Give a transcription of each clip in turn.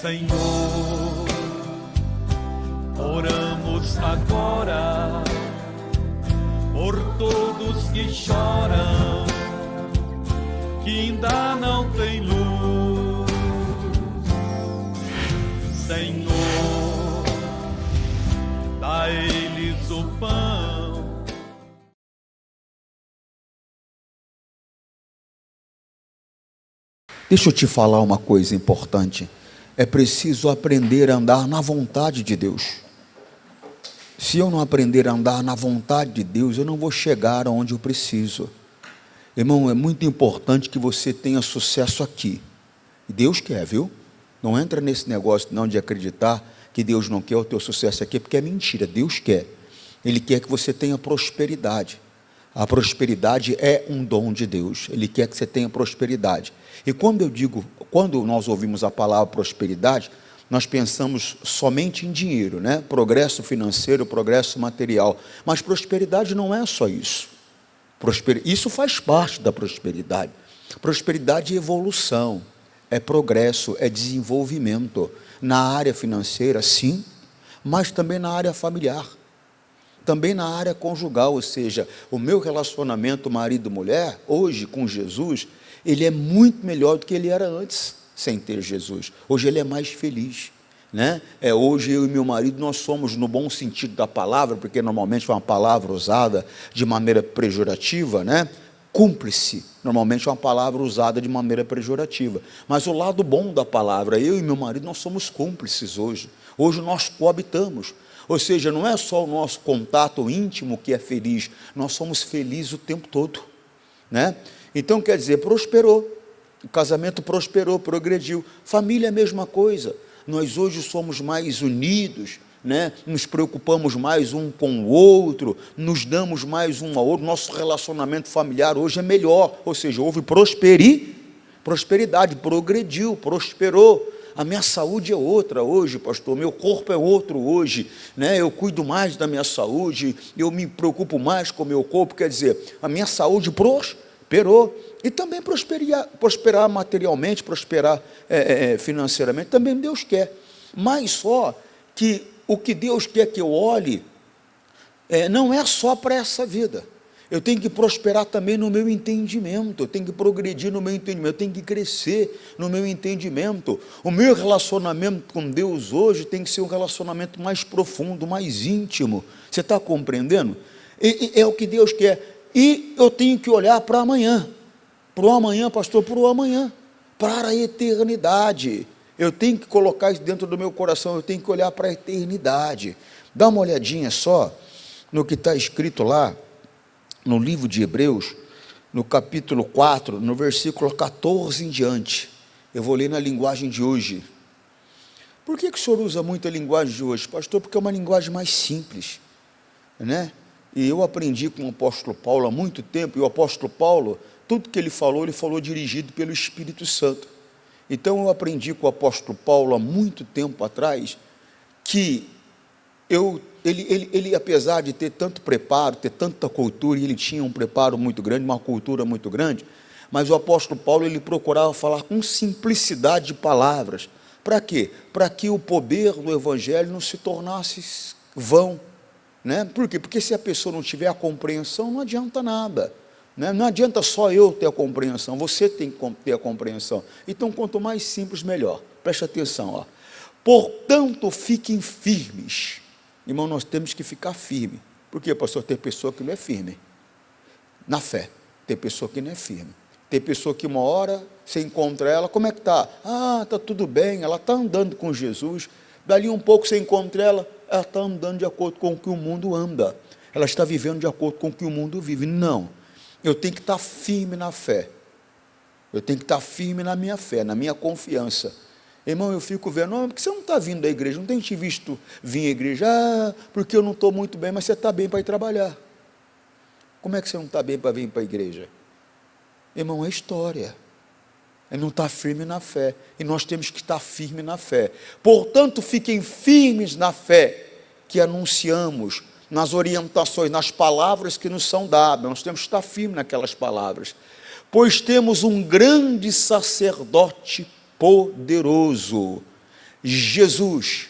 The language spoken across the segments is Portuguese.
Senhor, oramos agora por todos que choram, que ainda não têm luz. Senhor, dá a eles o pão. Deixa eu te falar uma coisa importante. É preciso aprender a andar na vontade de Deus. Se eu não aprender a andar na vontade de Deus, eu não vou chegar aonde eu preciso. Irmão, é muito importante que você tenha sucesso aqui. E Deus quer, viu? Não entra nesse negócio não de acreditar que Deus não quer o teu sucesso aqui, porque é mentira. Deus quer. Ele quer que você tenha prosperidade. A prosperidade é um dom de Deus. Ele quer que você tenha prosperidade. E quando nós ouvimos a palavra prosperidade, nós pensamos somente em dinheiro, né? Progresso financeiro, progresso material. Mas prosperidade não é só isso. Isso faz parte da prosperidade. Prosperidade é evolução, é progresso, é desenvolvimento. Na área financeira, sim, mas também na área familiar. Também na área conjugal, ou seja, o meu relacionamento marido-mulher, hoje com Jesus, ele é muito melhor do que ele era antes, sem ter Jesus. Hoje ele é mais feliz, né? Hoje eu e meu marido, nós somos, no bom sentido da palavra, porque normalmente é uma palavra usada de maneira pejorativa, né? Cúmplice, normalmente é uma palavra usada de maneira pejorativa, mas o lado bom da palavra, eu e meu marido, nós somos cúmplices hoje. Hoje nós coabitamos. Ou seja, não é só o nosso contato íntimo que é feliz, nós somos felizes o tempo todo, né? Então, quer dizer, prosperou, o casamento prosperou, progrediu. Família é a mesma coisa, nós hoje somos mais unidos, né? Nos preocupamos mais um com o outro, nos damos mais um ao outro, nosso relacionamento familiar hoje é melhor, ou seja, houve prosperidade, progrediu, prosperou. A minha saúde é outra hoje, pastor, meu corpo é outro hoje, né? Eu cuido mais da minha saúde, eu me preocupo mais com o meu corpo, quer dizer, a minha saúde prosperou, e também prosperar materialmente, prosperar financeiramente, também Deus quer, mas só que o que Deus quer que eu olhe, não é só para essa vida. Eu tenho que prosperar também no meu entendimento, eu tenho que progredir no meu entendimento, eu tenho que crescer no meu entendimento. O meu relacionamento com Deus hoje tem que ser um relacionamento mais profundo, mais íntimo. Você está compreendendo? É o que Deus quer. E eu tenho que olhar para amanhã, pastor, para o amanhã, para a eternidade. Eu tenho que colocar isso dentro do meu coração, eu tenho que olhar para a eternidade. Dá uma olhadinha só no que está escrito lá, no livro de Hebreus, no capítulo 4, no versículo 14 em diante. Eu vou ler na linguagem de hoje. Por que o senhor usa muito a linguagem de hoje, pastor? Porque é uma linguagem mais simples, né? E eu aprendi com o apóstolo Paulo há muito tempo, e o apóstolo Paulo, tudo que ele falou dirigido pelo Espírito Santo. Então eu aprendi com o apóstolo Paulo há muito tempo atrás, que ele, apesar de ter tanto preparo, ter tanta cultura, e ele tinha um preparo muito grande, uma cultura muito grande, mas o apóstolo Paulo, ele procurava falar com simplicidade de palavras. Para quê? Para que o poder do Evangelho não se tornasse vão, né? Por quê? Porque se a pessoa não tiver a compreensão, não adianta nada, né? Não adianta só eu ter a compreensão, você tem que ter a compreensão. Então, quanto mais simples, melhor. Preste atenção, ó. Portanto, fiquem firmes. Irmão, nós temos que ficar firme. Por quê, pastor? Tem pessoa que não é firme na fé, tem pessoa que não é firme, tem pessoa que uma hora você encontra ela, como é que está? Está tudo bem, ela está andando com Jesus. Dali um pouco você encontra ela está andando de acordo com o que o mundo anda, ela está vivendo de acordo com o que o mundo vive. Não, eu tenho que estar firme na fé, eu tenho que estar firme na minha fé, na minha confiança. Irmão, eu fico vendo, por que você não está vindo da igreja? Não tenho te visto vir à igreja. Porque eu não estou muito bem, mas você está bem para ir trabalhar. Como é que você não está bem para vir para a igreja? Irmão, é história. Ele não está firme na fé, e nós temos que estar firme na fé. Portanto, fiquem firmes na fé que anunciamos, nas orientações, nas palavras que nos são dadas. Nós temos que estar firmes naquelas palavras, pois temos um grande sacerdote poderoso, Jesus,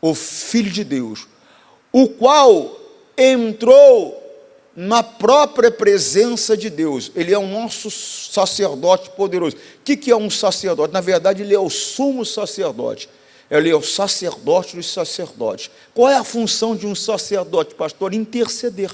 o Filho de Deus, o qual entrou na própria presença de Deus. Ele é o nosso sacerdote poderoso. O que é um sacerdote? Na verdade, ele é o sumo sacerdote. Ele é o sacerdote dos sacerdotes. Qual é a função de um sacerdote, pastor? Interceder.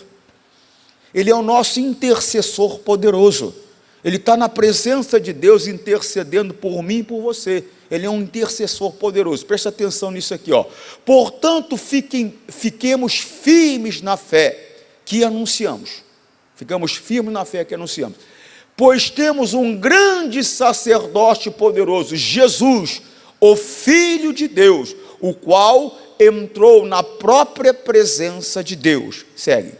Ele é o nosso intercessor poderoso. Ele está na presença de Deus intercedendo por mim e por você. Ele é um intercessor poderoso. Presta atenção nisso aqui, ó. Portanto, fiquemos firmes na fé que anunciamos. Ficamos firmes na fé que anunciamos. Pois temos um grande sacerdote poderoso, Jesus, o Filho de Deus, o qual entrou na própria presença de Deus. Segue.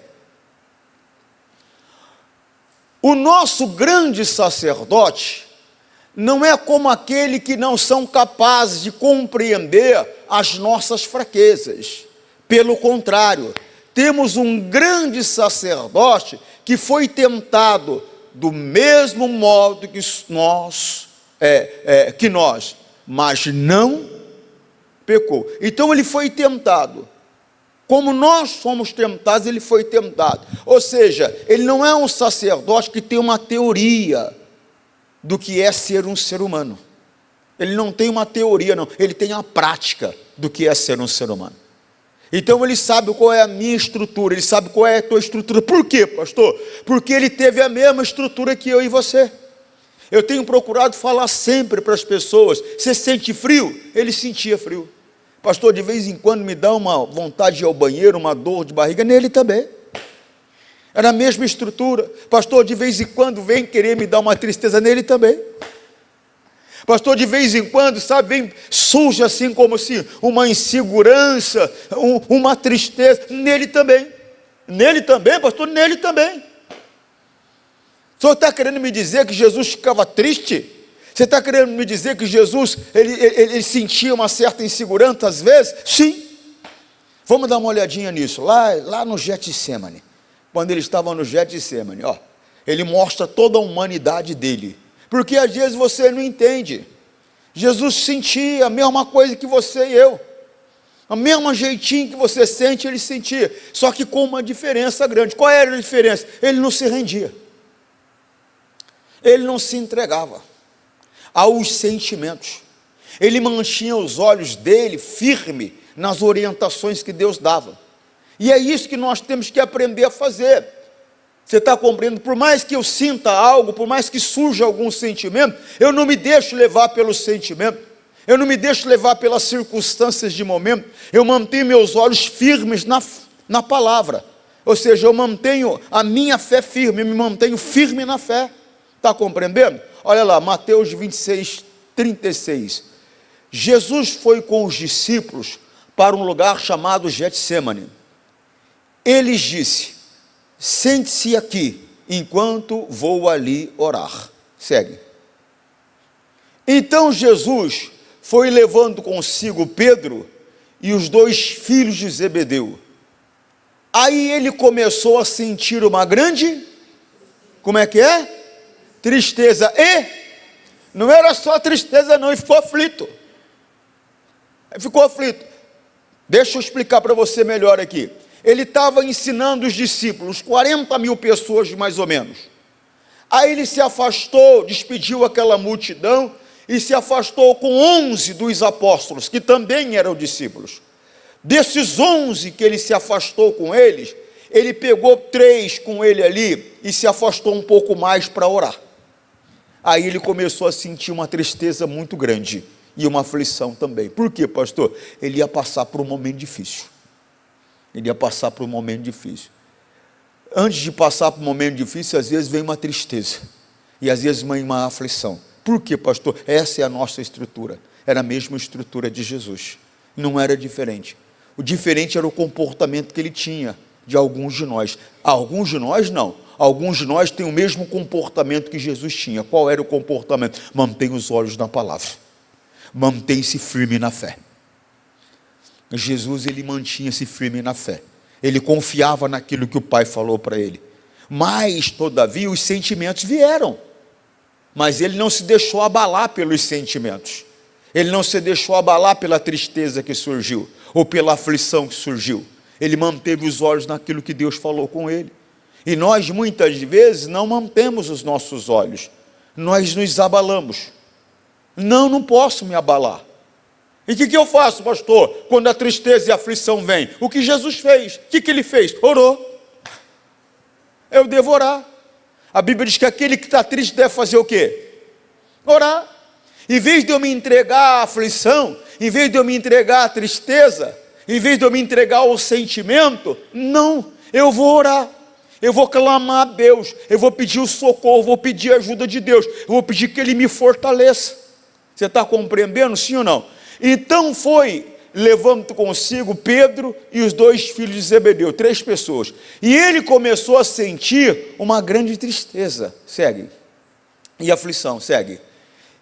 O nosso grande sacerdote não é como aquele que não são capazes de compreender as nossas fraquezas. Pelo contrário, temos um grande sacerdote que foi tentado do mesmo modo que nós, mas não pecou. Então ele foi tentado. Como nós somos tentados, ele foi tentado. Ou seja, ele não é um sacerdote que tem uma teoria do que é ser um ser humano. Ele não tem uma teoria, não. Ele tem a prática do que é ser um ser humano. Então ele sabe qual é a minha estrutura, ele sabe qual é a tua estrutura. Por quê, pastor? Porque ele teve a mesma estrutura que eu e você. Eu tenho procurado falar sempre para as pessoas: você sente frio? Ele sentia frio. Pastor, de vez em quando me dá uma vontade de ir ao banheiro, uma dor de barriga, nele também. Era a mesma estrutura. Pastor, de vez em quando vem querer me dar uma tristeza, nele também. Pastor, de vez em quando, sabe, vem, surge assim como se uma insegurança, uma tristeza, nele também. Nele também, pastor, nele também. O senhor está querendo me dizer que Jesus ficava triste? Você está querendo me dizer que Jesus, ele sentia uma certa insegurança às vezes? Sim. Vamos dar uma olhadinha nisso, lá no Getsemane. Quando ele estava no Getsemane, ó, ele mostra toda a humanidade dele. Porque às vezes você não entende. Jesus sentia a mesma coisa que você e eu. O mesmo jeitinho que você sente, ele sentia. Só que com uma diferença grande. Qual era a diferença? Ele não se rendia. Ele não se entregava aos sentimentos. Ele mantinha os olhos dele firme nas orientações que Deus dava. E é isso que nós temos que aprender a fazer. Você está compreendendo? Por mais que eu sinta algo, por mais que surja algum sentimento, eu não me deixo levar pelo sentimento, eu não me deixo levar pelas circunstâncias de momento, eu mantenho meus olhos firmes na palavra, ou seja, eu mantenho a minha fé firme, eu me mantenho firme na fé. Está compreendendo? Olha lá, Mateus 26, 36. Jesus foi com os discípulos para um lugar chamado Getsemane. Ele disse: sente-se aqui, enquanto vou ali orar. Segue. Então Jesus foi levando consigo Pedro e os 2 filhos de Zebedeu. Aí ele começou a sentir uma grande, como é que é? Tristeza. E não era só tristeza não, ele ficou aflito. Deixa eu explicar para você melhor aqui. Ele estava ensinando os discípulos, 40 mil pessoas mais ou menos. Aí ele se afastou, despediu aquela multidão e se afastou com 11 dos apóstolos, que também eram discípulos. Desses 11 que ele se afastou com eles, ele pegou 3 com ele ali e se afastou um pouco mais para orar. Aí ele começou a sentir uma tristeza muito grande e uma aflição também. Por quê, pastor? Ele ia passar por um momento difícil. Antes de passar por um momento difícil, às vezes vem uma tristeza e às vezes vem uma aflição. Por quê, pastor? Essa é a nossa estrutura. Era a mesma estrutura de Jesus. Não era diferente. O diferente era o comportamento que ele tinha de alguns de nós. Alguns de nós não. Alguns de nós têm o mesmo comportamento que Jesus tinha. Qual era o comportamento? Mantém os olhos na palavra. Mantém-se firme na fé. Jesus, ele mantinha-se firme na fé. Ele confiava naquilo que o Pai falou para ele. Mas, todavia, os sentimentos vieram. Mas ele não se deixou abalar pelos sentimentos. Ele não se deixou abalar pela tristeza que surgiu, ou pela aflição que surgiu. Ele manteve os olhos naquilo que Deus falou com ele. E nós, muitas vezes, não mantemos os nossos olhos. Nós nos abalamos. Não posso me abalar. E o que eu faço, pastor, quando a tristeza e a aflição vêm? O que Jesus fez? O que ele fez? Orou. Eu devo orar. A Bíblia diz que aquele que está triste deve fazer o quê? Orar. Em vez de eu me entregar à aflição, em vez de eu me entregar à tristeza, em vez de eu me entregar ao sentimento, não, eu vou orar. Eu vou clamar a Deus, eu vou pedir o socorro, vou pedir a ajuda de Deus, eu vou pedir que Ele me fortaleça. Você está compreendendo, sim ou não? Então foi, levando consigo Pedro e os 2 filhos de Zebedeu, 3 pessoas. E ele começou a sentir uma grande tristeza, segue, e aflição, segue.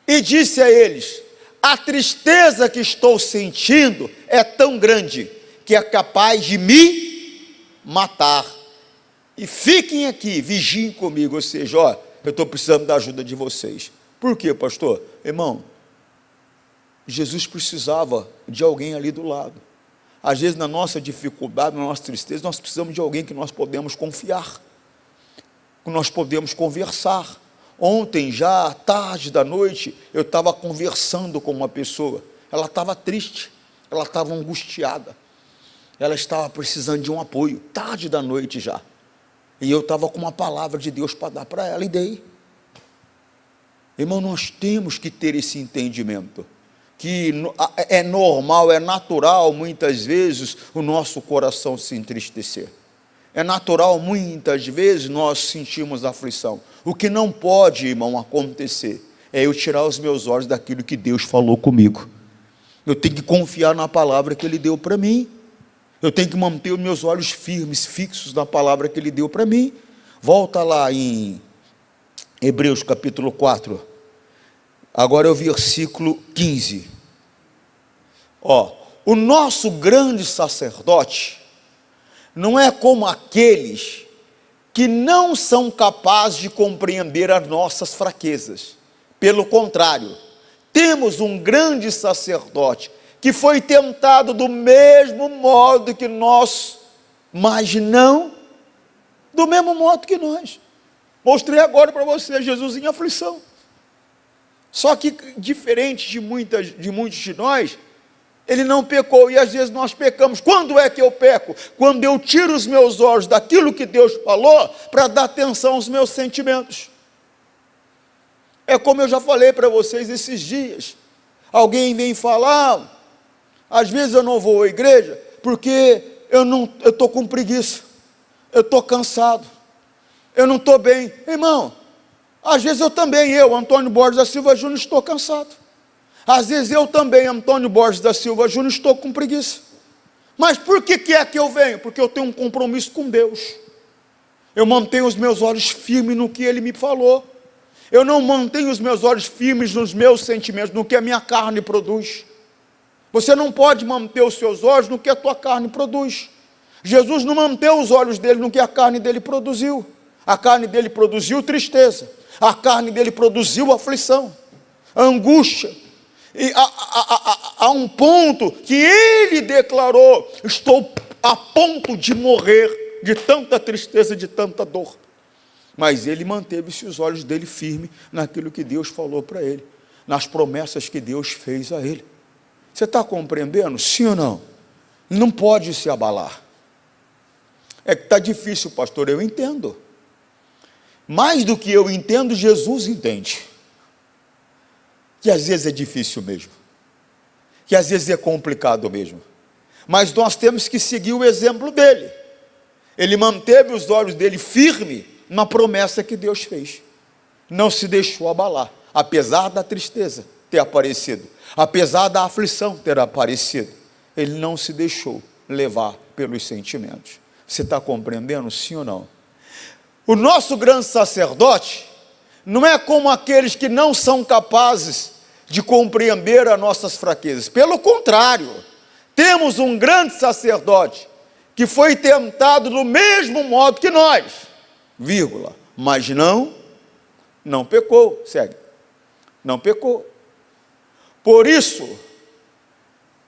E disse a eles: a tristeza que estou sentindo é tão grande, que é capaz de me matar. E fiquem aqui, vigiem comigo, ou seja, eu estou precisando da ajuda de vocês. Por quê, pastor? Irmão, Jesus precisava de alguém ali do lado. Às vezes, na nossa dificuldade, na nossa tristeza, nós precisamos de alguém que nós podemos confiar, que nós podemos conversar. Ontem, já tarde da noite, eu estava conversando com uma pessoa. Ela estava triste, ela estava angustiada, ela estava precisando de um apoio, tarde da noite já. E eu estava com uma palavra de Deus para dar para ela, e dei. Irmão, nós temos que ter esse entendimento, que é normal, é natural, muitas vezes, o nosso coração se entristecer. É natural, muitas vezes, nós sentimos aflição. O que não pode, irmão, acontecer, é eu tirar os meus olhos daquilo que Deus falou comigo. Eu tenho que confiar na palavra que Ele deu para mim. Eu tenho que manter os meus olhos firmes, fixos na palavra que Ele deu para mim. Volta lá em Hebreus capítulo 4. Agora é o versículo 15. O nosso grande sacerdote não é como aqueles que não são capazes de compreender as nossas fraquezas. Pelo contrário, temos um grande sacerdote que foi tentado do mesmo modo que nós, mas não do mesmo modo que nós. Mostrei agora para você Jesus em aflição. Só que, diferente de muitos de nós, Ele não pecou, e às vezes nós pecamos. Quando é que eu peco? Quando eu tiro os meus olhos daquilo que Deus falou, para dar atenção aos meus sentimentos. É como eu já falei para vocês esses dias. Alguém vem falar, às vezes eu não vou à igreja, porque eu estou com preguiça, eu estou cansado, eu não estou bem. Irmão, às vezes eu, Antônio Borges da Silva Júnior, estou cansado. Às vezes eu também, Antônio Borges da Silva Júnior, estou com preguiça. Mas por que é que eu venho? Porque eu tenho um compromisso com Deus. Eu mantenho os meus olhos firmes no que Ele me falou. Eu não mantenho os meus olhos firmes nos meus sentimentos, no que a minha carne produz. Você não pode manter os seus olhos no que a tua carne produz. Jesus não manteve os olhos dele no que a carne dele produziu. A carne dele produziu tristeza. A carne dele produziu aflição, angústia. E há um ponto que ele declarou: estou a ponto de morrer de tanta tristeza, de tanta dor. Mas ele manteve-se os olhos dele firmes naquilo que Deus falou para ele, nas promessas que Deus fez a ele. Você está compreendendo? Sim ou não? Não pode se abalar. É que está difícil, pastor, eu entendo. Mais do que eu entendo, Jesus entende. Que às vezes é difícil mesmo, que às vezes é complicado mesmo, mas nós temos que seguir o exemplo dele. Ele manteve os olhos dele firmes na promessa que Deus fez, não se deixou abalar, apesar da tristeza ter aparecido, apesar da aflição ter aparecido, ele não se deixou levar pelos sentimentos. Você está compreendendo, sim ou não? O nosso grande sacerdote não é como aqueles que não são capazes de compreender as nossas fraquezas. Pelo contrário, temos um grande sacerdote que foi tentado do mesmo modo que nós, vírgula, mas não pecou, segue, não pecou. Por isso,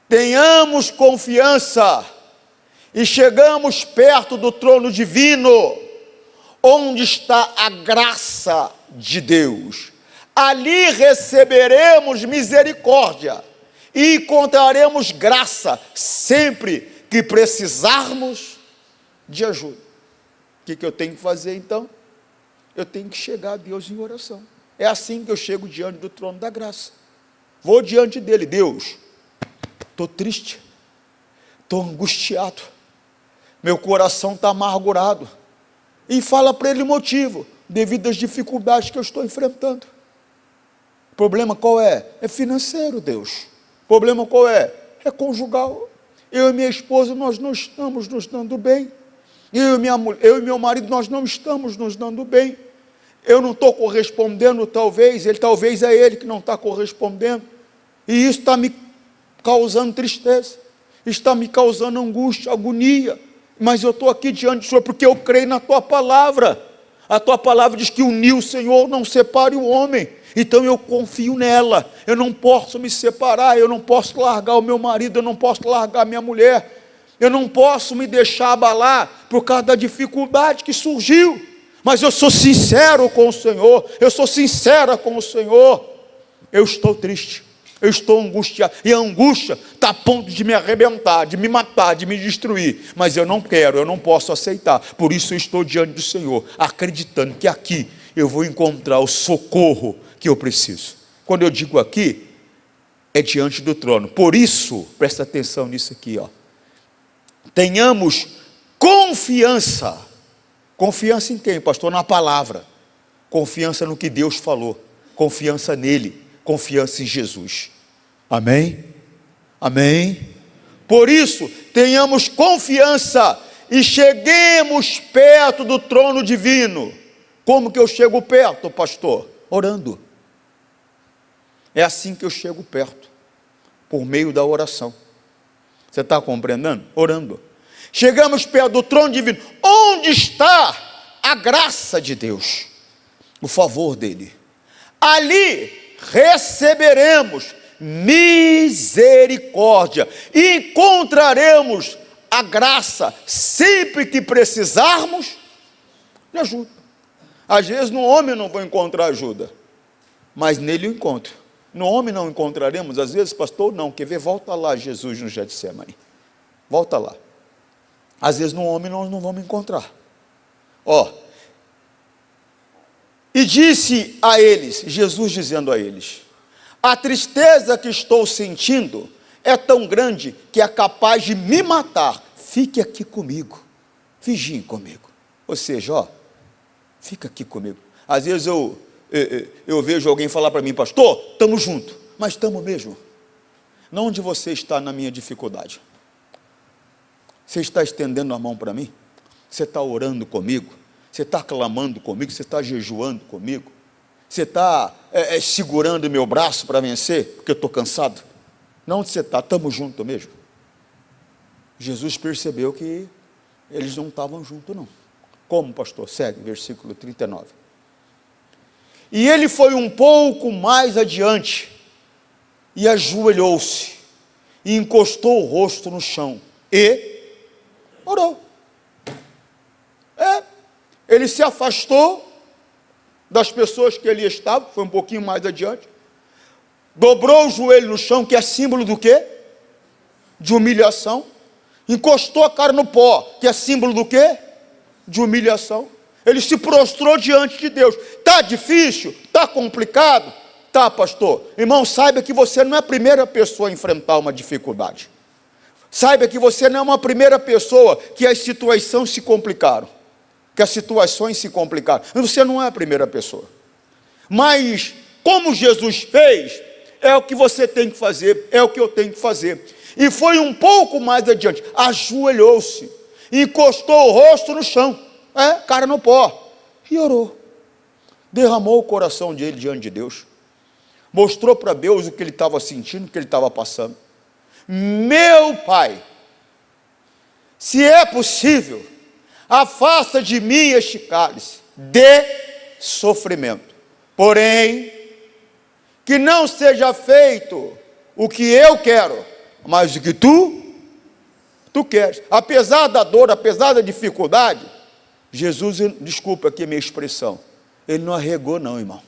tenhamos confiança e chegamos perto do trono divino, onde está a graça de Deus. Ali receberemos misericórdia e encontraremos graça sempre que precisarmos de ajuda. O que eu tenho que fazer então? Eu tenho que chegar a Deus em oração. É assim que eu chego diante do trono da graça. Vou diante dele: Deus, estou triste, estou angustiado, meu coração está amargurado. E fala para ele o motivo, devido às dificuldades que eu estou enfrentando. O problema qual é? É financeiro, Deus. O problema qual é? É conjugal. Eu e minha esposa, nós não estamos nos dando bem. Eu e meu marido, nós não estamos nos dando bem. Eu não estou correspondendo, talvez é ele que não está correspondendo. E isso está me causando tristeza, está me causando angústia, agonia. Mas eu estou aqui diante do Senhor porque eu creio na tua palavra. A tua palavra diz que uniu o Senhor, não separe o homem. Então eu confio nela. Eu não posso me separar, eu não posso largar o meu marido, eu não posso largar a minha mulher. Eu não posso me deixar abalar por causa da dificuldade que surgiu. Mas eu sou sincero com o Senhor, eu sou sincera com o Senhor. Eu estou triste, eu estou angustiado, e a angústia está a ponto de me arrebentar, de me matar, de me destruir. Mas eu não quero, eu não posso aceitar. Por isso eu estou diante do Senhor, acreditando que aqui eu vou encontrar o socorro que eu preciso. Quando eu digo aqui, é diante do trono. Por isso, presta atenção nisso aqui, ó. Tenhamos confiança. Confiança em quem, pastor? Na palavra. Confiança no que Deus falou. Confiança nele. Confiança em Jesus. Amém? Amém? Por isso, tenhamos confiança e cheguemos perto do trono divino. Como que eu chego perto, pastor? Orando. É assim que eu chego perto. Por meio da oração. Você está compreendendo? Orando. Chegamos perto do trono divino. Onde está a graça de Deus? O favor dele. Ali receberemos misericórdia. E encontraremos a graça sempre que precisarmos de ajuda. Às vezes no homem eu não vou encontrar ajuda, mas nele eu encontro. No homem não encontraremos, às vezes, pastor, não. Quer ver? Volta lá, Jesus no Getsemane. Volta lá. Às vezes no homem nós não vamos encontrar. E disse a eles, Jesus dizendo a eles: a tristeza que estou sentindo é tão grande que é capaz de me matar. Fique aqui comigo, vigie comigo. Ou seja, fica aqui comigo. Às vezes eu vejo alguém falar para mim: pastor, estamos juntos. Mas estamos mesmo. Não onde você está na minha dificuldade. Você está estendendo a mão para mim? Você está orando comigo? Você está clamando comigo? Você está jejuando comigo? Você está segurando meu braço para vencer? Porque eu estou cansado? Não, onde você está? Estamos juntos mesmo. Jesus percebeu que eles não estavam juntos, não. Como, pastor? Segue, versículo 39. E ele foi um pouco mais adiante e ajoelhou-se e encostou o rosto no chão e orou. Ele se afastou das pessoas que ele estava, foi um pouquinho mais adiante, dobrou o joelho no chão, que é símbolo do quê? De humilhação. Encostou a cara no pó, que é símbolo do quê? De humilhação. Ele se prostrou diante de Deus. Está difícil? Está complicado? Tá, pastor. Irmão, saiba que você não é a primeira pessoa a enfrentar uma dificuldade. Saiba que você não é uma primeira pessoa que as situações se complicaram. Que as situações se complicaram. Você não é a primeira pessoa. Mas, como Jesus fez, é o que você tem que fazer, é o que eu tenho que fazer. E foi um pouco mais adiante, ajoelhou-se, encostou o rosto no chão, cara no pó, e orou. Derramou o coração dele diante de Deus. Mostrou para Deus o que ele estava sentindo, o que ele estava passando. Meu Pai, se é possível, afasta de mim este cálice de sofrimento. Porém, que não seja feito o que eu quero, mas o que tu queres. Apesar da dor, apesar da dificuldade, Jesus, desculpa aqui a minha expressão, ele não arregou não, irmão.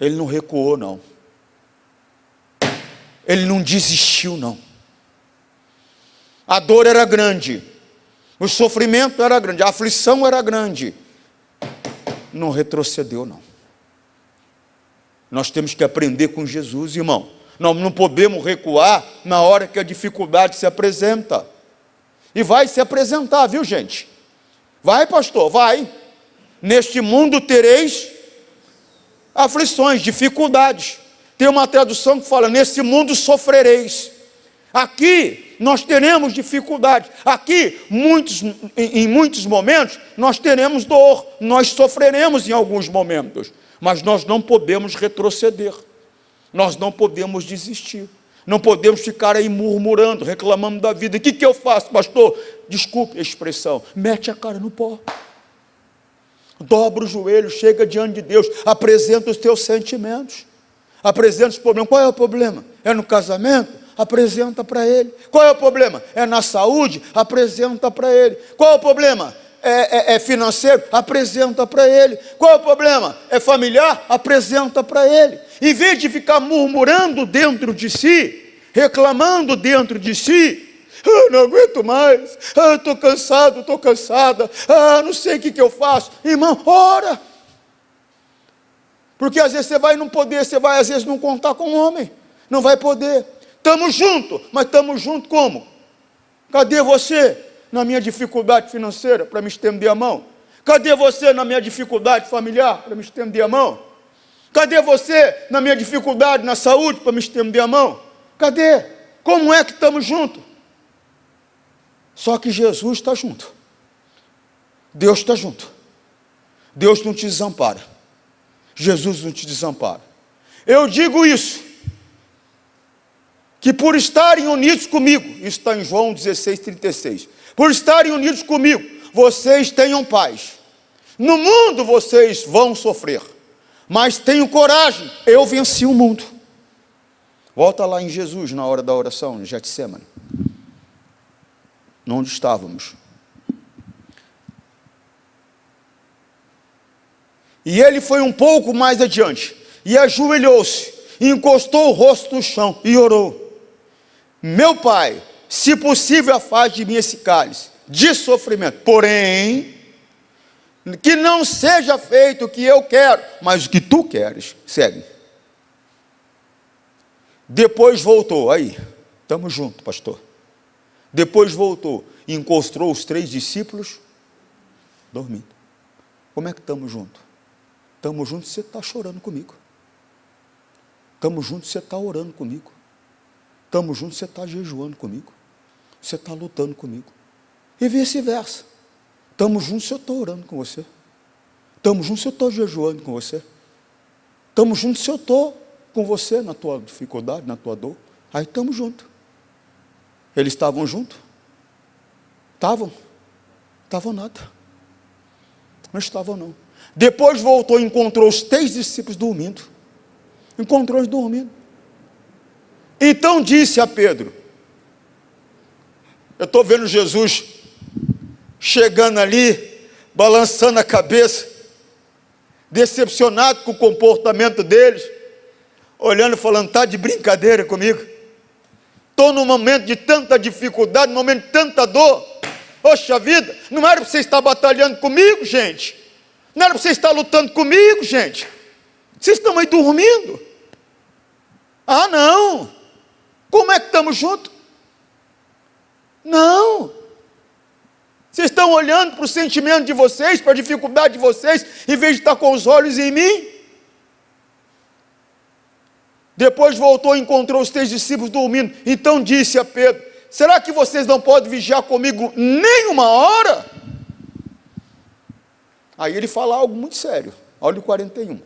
Ele não recuou não. Ele não desistiu não. A dor era grande, o sofrimento era grande, a aflição era grande. Não retrocedeu não. Nós temos que aprender com Jesus, irmão. Nós não podemos recuar na hora que a dificuldade se apresenta. E vai se apresentar, viu, gente? Vai, pastor, vai. Neste mundo tereis aflições, dificuldades. Tem uma tradução que fala, nesse mundo sofrereis. Aqui nós teremos dificuldades. Aqui, em muitos momentos, nós teremos dor. Nós sofreremos em alguns momentos. Mas nós não podemos retroceder. Nós não podemos desistir. Não podemos ficar aí murmurando, reclamando da vida. O que eu faço, pastor? Desculpe a expressão. Mete a cara no pó. Dobra o joelho, chega diante de Deus. Apresenta os teus sentimentos. Apresenta os problemas. Qual é o problema? É no casamento? Apresenta para Ele. Qual é o problema? É na saúde? Apresenta para Ele. Qual é o problema? É financeiro? Apresenta para Ele. Qual é o problema? É familiar? Apresenta para Ele. Em vez de ficar murmurando dentro de si, reclamando dentro de si, não aguento mais, estou cansado, estou cansada, não sei o que eu faço. Irmão, ora. Porque às vezes você vai não poder, você vai às vezes não contar com o homem, não vai poder. Estamos juntos, mas estamos juntos como? Cadê você na minha dificuldade financeira para me estender a mão? Cadê você na minha dificuldade familiar para me estender a mão? Cadê você na minha dificuldade na saúde para me estender a mão? Cadê? Como é que estamos juntos? Só que Jesus está junto. Deus está junto. Deus não te desampara. Jesus não te desampara. Eu digo isso, que por estarem unidos comigo, isso está em João 16:36, por estarem unidos comigo, vocês tenham paz. No mundo vocês vão sofrer, mas tenham coragem, eu venci o mundo. Volta lá em Jesus, na hora da oração, em Getsemane, onde estávamos. E ele foi um pouco mais adiante, e ajoelhou-se, e encostou o rosto no chão, e orou: meu Pai, se possível afaste de mim esse cálice de sofrimento, porém, que não seja feito o que eu quero, mas o que tu queres. Segue. Depois voltou, aí, estamos juntos, pastor. Depois voltou, e encostou os 3 discípulos, dormindo. Como é que estamos juntos? Estamos juntos, você está chorando comigo. Estamos juntos, você está orando comigo. Estamos juntos, você está jejuando comigo. Você está lutando comigo. E vice-versa. Estamos juntos, eu estou orando com você. Estamos juntos, eu estou jejuando com você. Estamos juntos, eu estou com você na tua dificuldade, na tua dor. Aí estamos juntos. Eles estavam juntos? Estavam? Estavam nada. Não estavam não. Depois voltou e encontrou os 3 discípulos dormindo. Encontrou eles dormindo. Então disse a Pedro, eu estou vendo Jesus chegando ali, balançando a cabeça, decepcionado com o comportamento deles, olhando e falando, está de brincadeira comigo? Estou num momento de tanta dificuldade, num momento de tanta dor. Poxa vida, não era para você estar batalhando comigo, gente? Não era para você estar lutando comigo, gente? Vocês estão aí dormindo? Ah, não! Como é que estamos juntos? Não! Vocês estão olhando para o sentimento de vocês, para a dificuldade de vocês, em vez de estar com os olhos em mim? Depois voltou e encontrou os 3 discípulos dormindo. Então disse a Pedro, será que vocês não podem vigiar comigo nem uma hora? Aí ele fala algo muito sério. Olha o 41.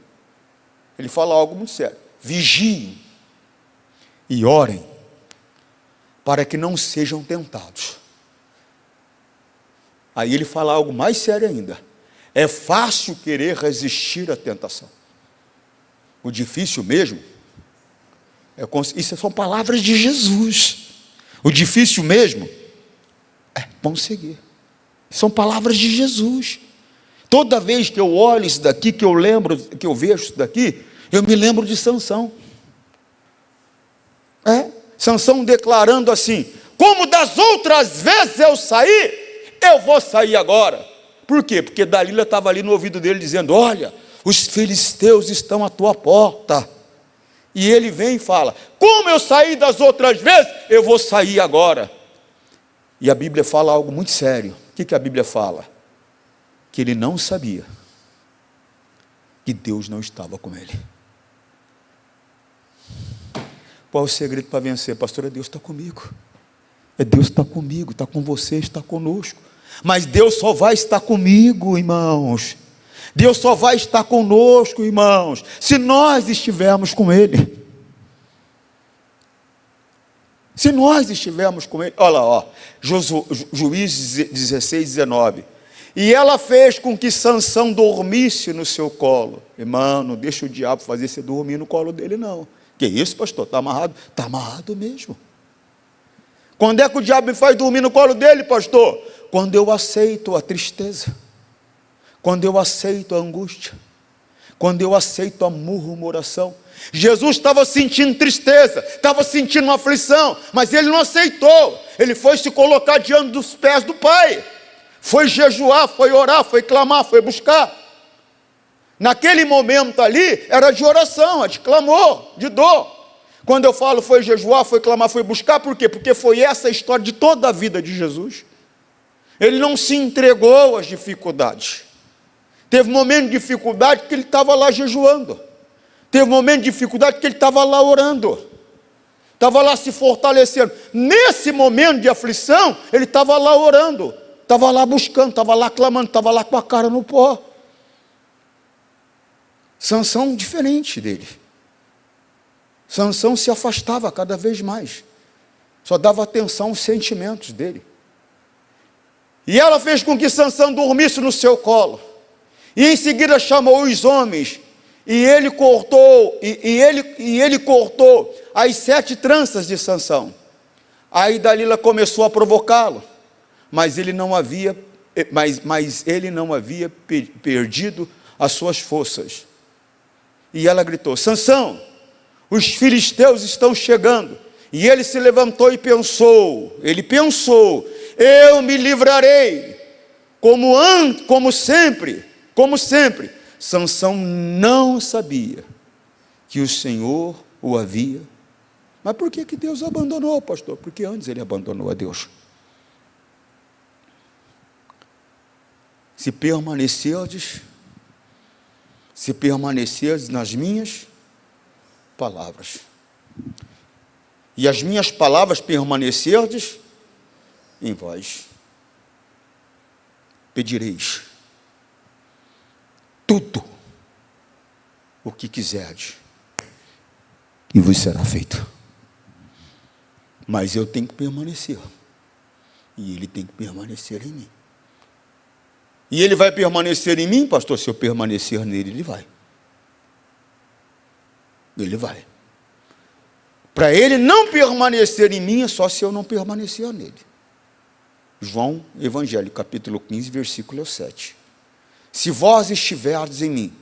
Ele fala algo muito sério. Vigiem e orem, para que não sejam tentados. Aí ele fala algo mais sério ainda. É fácil querer resistir à tentação. O difícil mesmo Isso são palavras de Jesus. O difícil mesmo é conseguir. São palavras de Jesus. Toda vez que eu olho isso daqui, que eu lembro, que eu vejo isso daqui, eu me lembro de Sansão. Sansão declarando assim: como das outras vezes eu saí, eu vou sair agora. Por quê? Porque Dalila estava ali no ouvido dele dizendo: olha, os filisteus estão à tua porta. E ele vem e fala: como eu saí das outras vezes, eu vou sair agora. E a Bíblia fala algo muito sério. O que a Bíblia fala? Que ele não sabia que Deus não estava com ele. Qual é o segredo para vencer, pastor? É Deus está comigo. É Deus está comigo, está com você, está conosco. Mas Deus só vai estar comigo, irmãos. Deus só vai estar conosco, irmãos, se nós estivermos com Ele. Se nós estivermos com Ele. Olha lá, Juízes 16, 19. E ela fez com que Sansão dormisse no seu colo. Irmão, não deixa o diabo fazer você dormir no colo dele, não. Que isso, pastor? Está amarrado? Está amarrado mesmo. Quando é que o diabo me faz dormir no colo dele, pastor? Quando eu aceito a tristeza, quando eu aceito a angústia, quando eu aceito a murmuração. Jesus estava sentindo tristeza, estava sentindo uma aflição, mas ele não aceitou. Ele foi se colocar diante dos pés do Pai, foi jejuar, foi orar, foi clamar, foi buscar. Naquele momento ali, era de oração, de clamor, de dor. Quando eu falo foi jejuar, foi clamar, foi buscar, por quê? Porque foi essa a história de toda a vida de Jesus. Ele não se entregou às dificuldades. Teve momento de dificuldade que ele estava lá jejuando. Teve momento de dificuldade que ele estava lá orando. Estava lá se fortalecendo. Nesse momento de aflição, ele estava lá orando. Estava lá buscando, estava lá clamando, estava lá com a cara no pó. Sansão diferente dele. Sansão se afastava cada vez mais. Só dava atenção aos sentimentos dele. E ela fez com que Sansão dormisse no seu colo. E em seguida chamou os homens. E ele cortou, ele cortou as 7 tranças de Sansão. Aí Dalila começou a provocá-lo. Mas ele não havia perdido as suas forças. E ela gritou: Sansão, os filisteus estão chegando. E ele se levantou e pensou, eu me livrarei, como sempre. Sansão não sabia que o Senhor o havia. Mas por que Deus abandonou, pastor? Porque antes ele abandonou a Deus. Se permanecerdes nas minhas palavras, e as minhas palavras permanecerdes em vós, pedireis tudo o que quiserdes, e vos será feito. Mas eu tenho que permanecer, e ele tem que permanecer em mim. E ele vai permanecer em mim, pastor? Se eu permanecer nele, ele vai. Ele vai. Para ele não permanecer em mim, é só se eu não permanecer nele. João, Evangelho, capítulo 15, versículo 7. Se vós estiverdes em mim,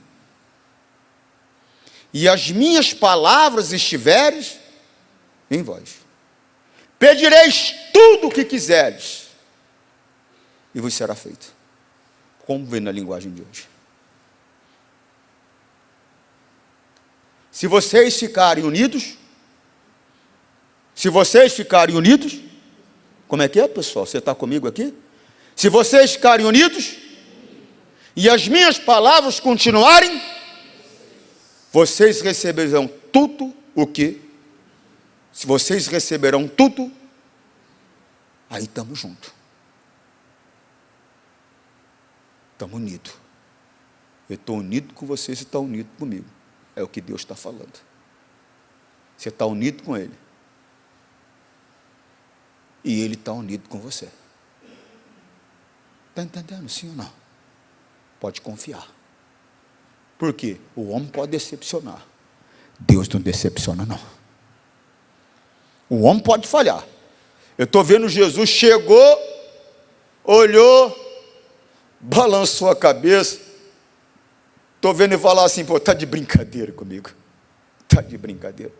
e as minhas palavras estiveres em vós, pedireis tudo o que quiserdes, e vos será feito. Como vem na linguagem de hoje. Se vocês ficarem unidos, como é que é, pessoal? Você está comigo aqui? Se vocês ficarem unidos, e as minhas palavras continuarem, vocês receberão tudo o que? Se vocês receberão tudo, aí estamos juntos. Estamos unidos. Eu estou unido com você, você está unido comigo. É o que Deus está falando. Você está unido com Ele. E Ele está unido com você. Está entendendo, sim ou não? Pode confiar. Por quê? O homem pode decepcionar. Deus não decepciona, não. O homem pode falhar. Eu estou vendo Jesus, chegou, olhou, balançou a cabeça. Estou vendo ele falar assim, pô, está de brincadeira comigo. Está de brincadeira.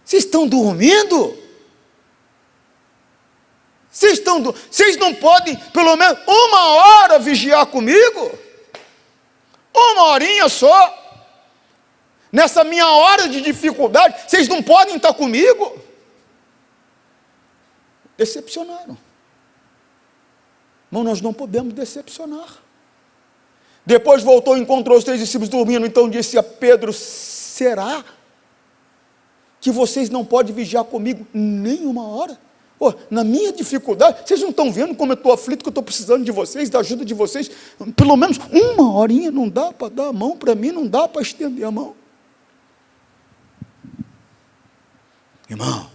Vocês estão dormindo? Vocês não podem, pelo menos, 1 hora vigiar comigo? 1 horinha só? Nessa minha hora de dificuldade, vocês não podem estar comigo? Decepcionaram. Irmão, nós não podemos decepcionar. Depois voltou e encontrou os 3 discípulos dormindo. Então disse a Pedro: será que vocês não podem vigiar comigo nem 1 hora? Pô, na minha dificuldade, vocês não estão vendo como eu estou aflito, que eu estou precisando de vocês, da ajuda de vocês? Pelo menos 1 horinha não dá para dar a mão para mim, não dá para estender a mão. Irmão,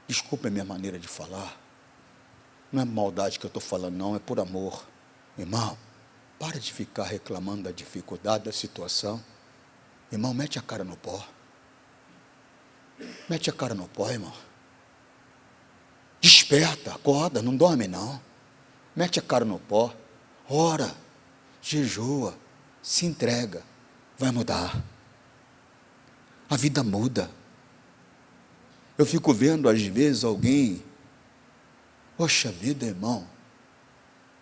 desculpe a minha maneira de falar. Não é maldade que eu estou falando, não, é por amor. Irmão, para de ficar reclamando da dificuldade, da situação. Irmão, mete a cara no pó. Mete a cara no pó, irmão. Desperta, acorda, não dorme não. Mete a cara no pó. Ora, jejua, se entrega. Vai mudar. A vida muda. Eu fico vendo às vezes alguém, poxa vida, irmão,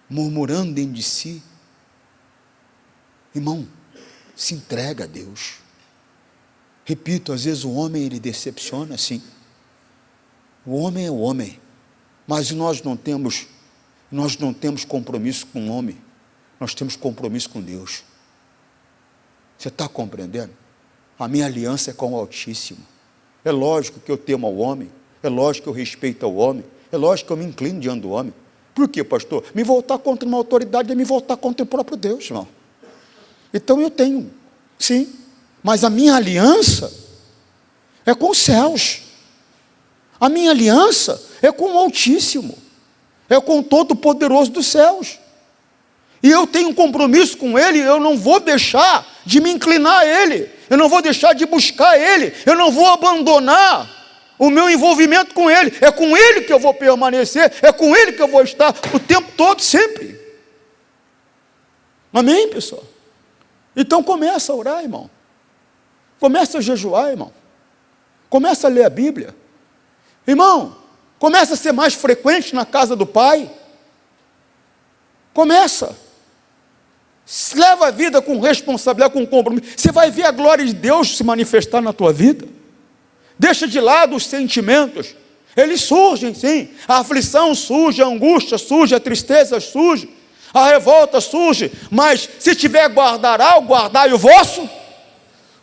murmurando dentro de si. Irmão, se entrega a Deus. Repito, às vezes o homem ele decepciona, sim. O homem é o homem, mas nós não temos compromisso com o homem, nós temos compromisso com Deus. Você está compreendendo? A minha aliança é com o Altíssimo. É lógico que eu temo ao homem, é lógico que eu respeito ao homem, é lógico que eu me inclino diante do homem. Por quê, pastor? Me voltar contra uma autoridade é me voltar contra o próprio Deus, irmão. Então eu tenho, sim, mas a minha aliança é com os céus. A minha aliança é com o Altíssimo, é com o Todo-Poderoso dos céus. E eu tenho um compromisso com Ele, eu não vou deixar de me inclinar a Ele, eu não vou deixar de buscar Ele, eu não vou abandonar o meu envolvimento com Ele. É com Ele que eu vou permanecer, é com Ele que eu vou estar o tempo todo, sempre. Amém, pessoal? Então começa a orar, irmão. Começa a jejuar, irmão. Começa a ler a Bíblia. Irmão, começa a ser mais frequente na casa do Pai. Começa. Leva a vida com responsabilidade, com compromisso. Você vai ver a glória de Deus se manifestar na tua vida. Deixa de lado os sentimentos. Eles surgem, sim. A aflição surge, a angústia surge, a tristeza surge, a revolta surge. Mas se tiver guardar algo, guardai o vosso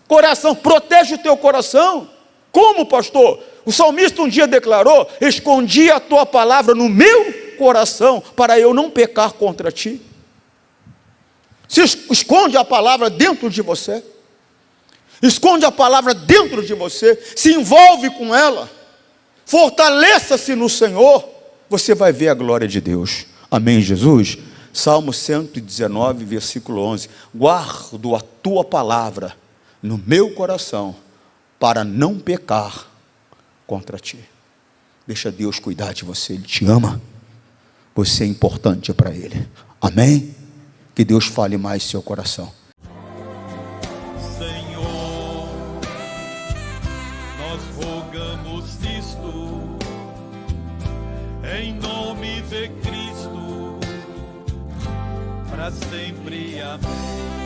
coração. Protege o teu coração. Como, pastor? O salmista um dia declarou: escondi a tua palavra no meu coração, para eu não pecar contra ti. Se esconde a palavra dentro de você, esconde a palavra dentro de você, se envolve com ela, fortaleça-se no Senhor, você vai ver a glória de Deus. Amém, Jesus? Salmo 119, versículo 11: guardo a tua palavra no meu coração, para não pecar contra ti. Deixa Deus cuidar de você, Ele te ama, você é importante para Ele. Amém? Que Deus fale mais seu coração. Senhor, nós rogamos isto, em nome de Cristo, para sempre, amém.